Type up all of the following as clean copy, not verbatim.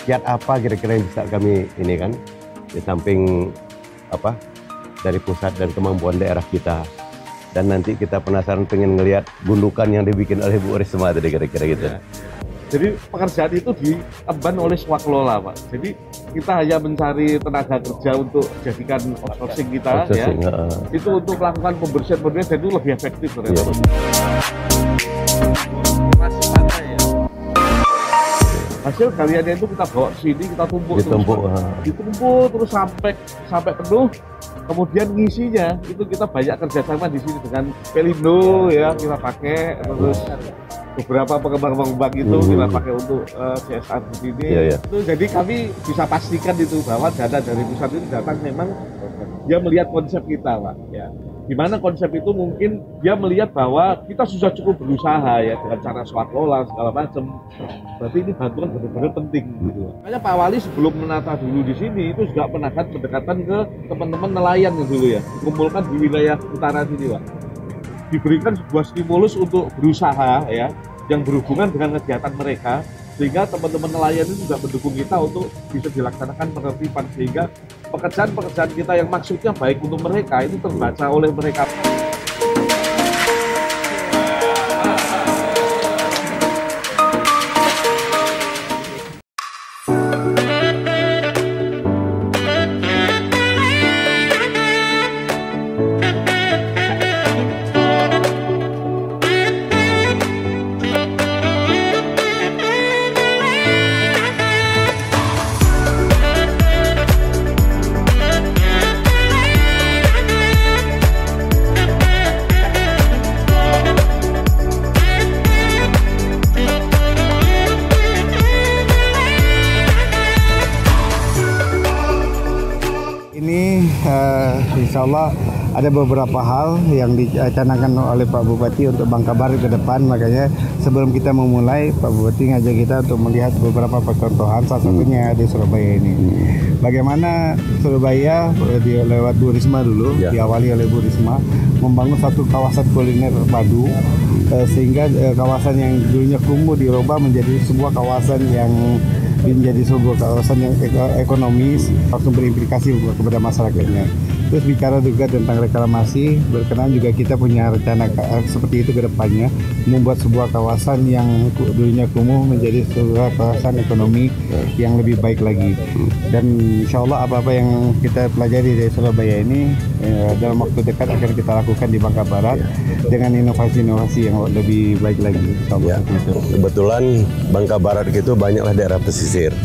kiat apa kira-kira yang bisa kami ini kan, di samping apa dari pusat dan kemampuan daerah kita. Dan nanti kita penasaran pengen ngelihat gundukan yang dibikin oleh Bu Risma tadi kira-kira gitu. Ya. Jadi pekerjaan itu diemban oleh swaklola, Pak. Jadi kita hanya mencari tenaga kerja untuk jadikan outsourcing kita, ya. Itu untuk melakukan pembersihan dan itu lebih efektif. Ya. Hasil galiannya itu kita bawa ke sini, kita tumpuk terus sampai penuh. Kemudian ngisinya itu kita banyak kerjasama di sini dengan Pelindo, ya, kita pakai, terus beberapa pengembang itu kita pakai untuk CSR di sini. Itu jadi kami bisa pastikan itu bahwa dana dari pusat itu datang memang dia melihat konsep kita, Pak. Ya. Di mana konsep itu mungkin dia melihat bahwa kita sudah cukup berusaha ya dengan cara swaklola segala macam. Berarti ini bantuan benar-benar penting gitu. Makanya Pak Wali sebelum menata dulu di sini itu juga pendekatan ke teman-teman nelayan yang dulu ya, dikumpulkan di wilayah utara sini, Pak. Diberikan sebuah stimulus untuk berusaha ya yang berhubungan dengan kegiatan mereka, sehingga teman-teman nelayan itu juga mendukung kita untuk bisa dilaksanakan penertiban, sehingga pekerjaan-pekerjaan kita yang maksudnya baik untuk mereka itu terbaca oleh mereka. Insya Allah ada beberapa hal yang dicanangkan oleh Pak Bupati untuk Bangka Barat ke depan. Makanya sebelum kita memulai, Pak Bupati ngajak kita untuk melihat beberapa percontohan, salah satunya di Surabaya ini. Bagaimana Surabaya lewat Bu Risma dulu, diawali oleh Bu Risma, membangun satu kawasan kuliner padu, sehingga kawasan yang dulunya kumuh dirubah menjadi sebuah kawasan yang menjadi sebuah kawasan yang ekonomis, langsung berimplikasi kepada masyarakatnya. Terus bicara juga tentang reklamasi, berkenan juga kita punya rencana seperti itu ke depannya, membuat sebuah kawasan yang dulunya kumuh menjadi sebuah kawasan ekonomi yang lebih baik lagi. Dan insya Allah apa-apa yang kita pelajari dari Surabaya ini dalam waktu dekat akan kita lakukan di Bangka Barat dengan inovasi-inovasi yang lebih baik lagi. Kebetulan Bangka Barat itu banyaklah daerah pesisir.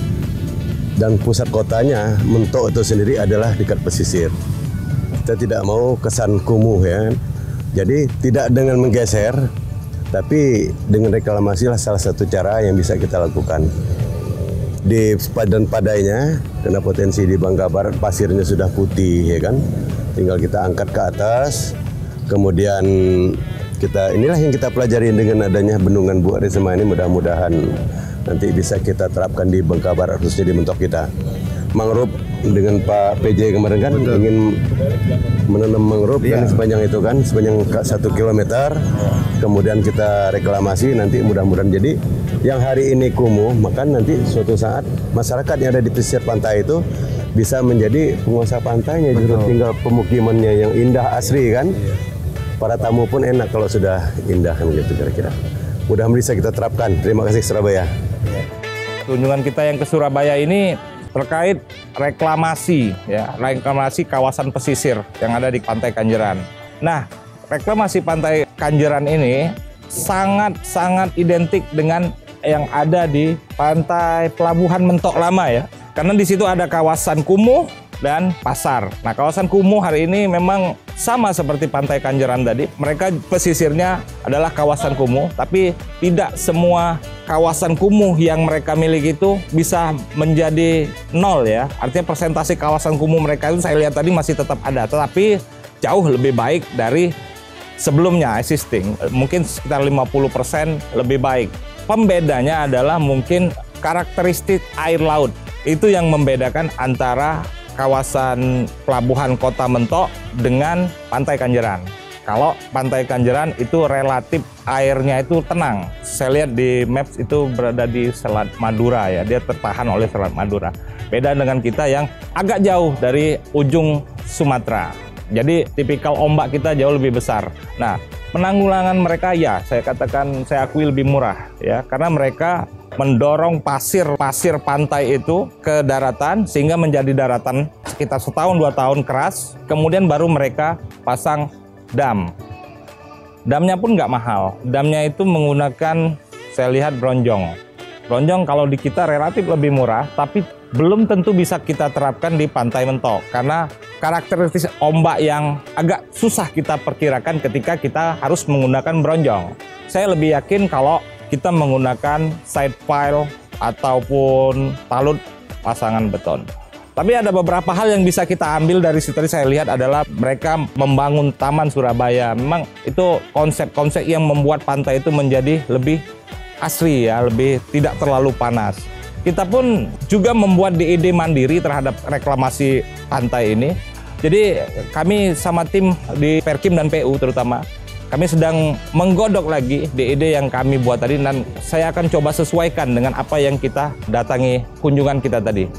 Dan pusat kotanya, Mentok itu sendiri adalah dekat pesisir. Kita tidak mau kesan kumuh ya. Jadi tidak dengan menggeser, tapi dengan reklamasi lah salah satu cara yang bisa kita lakukan. Di padan-padainya, karena potensi di Bangka Barat pasirnya sudah putih ya kan. Tinggal kita angkat ke atas, kemudian inilah yang kita pelajari dengan adanya bendungan Bu Risma ini, mudah-mudahan nanti bisa kita terapkan di Bangka Barat, khususnya di Mentok kita. Mangrove dengan Pak PJ kemarin kan ingin menanam mangrove kan sepanjang itu kan, sepanjang 1 kilometer, kemudian kita reklamasi nanti mudah-mudahan jadi yang hari ini kumuh, maka nanti suatu saat masyarakat yang ada di pesisir pantai itu bisa menjadi penguasa pantainya, justru tinggal pemukimannya yang indah asri kan. Para tamu pun enak kalau sudah indah kan gitu kira-kira. Mudah-mudahan bisa kita terapkan. Terima kasih Surabaya. Kunjungan kita yang ke Surabaya ini terkait reklamasi kawasan pesisir yang ada di Pantai Kanjeran. Nah, reklamasi Pantai Kanjeran ini sangat identik dengan yang ada di Pantai Pelabuhan Mentok Lama ya. Karena di situ ada kawasan kumuh dan pasar. Nah, kawasan kumuh hari ini memang sama seperti Pantai Kanjeran tadi. Mereka pesisirnya adalah kawasan kumuh, tapi tidak semua kawasan kumuh yang mereka miliki itu bisa menjadi nol ya. Artinya persentase kawasan kumuh mereka itu saya lihat tadi masih tetap ada, tetapi jauh lebih baik dari sebelumnya existing. Mungkin sekitar 50% lebih baik. Pembedanya adalah mungkin karakteristik air laut. Itu yang membedakan antara kawasan Pelabuhan Kota Mentok dengan Pantai Kanjeran. Kalau Pantai Kanjeran itu relatif airnya itu tenang. Saya lihat di maps itu berada di Selat Madura ya, dia tertahan oleh Selat Madura. Beda dengan kita yang agak jauh dari ujung Sumatera. Jadi tipikal ombak kita jauh lebih besar. Nah, penanggulangan mereka ya saya katakan, saya akui lebih murah ya, karena mereka mendorong pasir pantai itu ke daratan sehingga menjadi daratan sekitar setahun 2 tahun keras, kemudian baru mereka pasang dam. Damnya pun nggak mahal. Damnya itu menggunakan, saya lihat, bronjong. Bronjong kalau di kita relatif lebih murah, tapi belum tentu bisa kita terapkan di Pantai Mentok karena karakteristik ombak yang agak susah kita perkirakan ketika kita harus menggunakan bronjong. Saya lebih yakin kalau kita menggunakan side pile ataupun talut pasangan beton. Tapi ada beberapa hal yang bisa kita ambil dari situ. Tadi saya lihat adalah mereka membangun Taman Surabaya. Memang itu konsep-konsep yang membuat pantai itu menjadi lebih asri ya, lebih tidak terlalu panas. Kita pun juga membuat DED mandiri terhadap reklamasi pantai ini. Jadi kami sama tim di Perkim dan PU terutama, kami sedang menggodok lagi DED yang kami buat tadi, dan saya akan coba sesuaikan dengan apa yang kita datangi kunjungan kita tadi.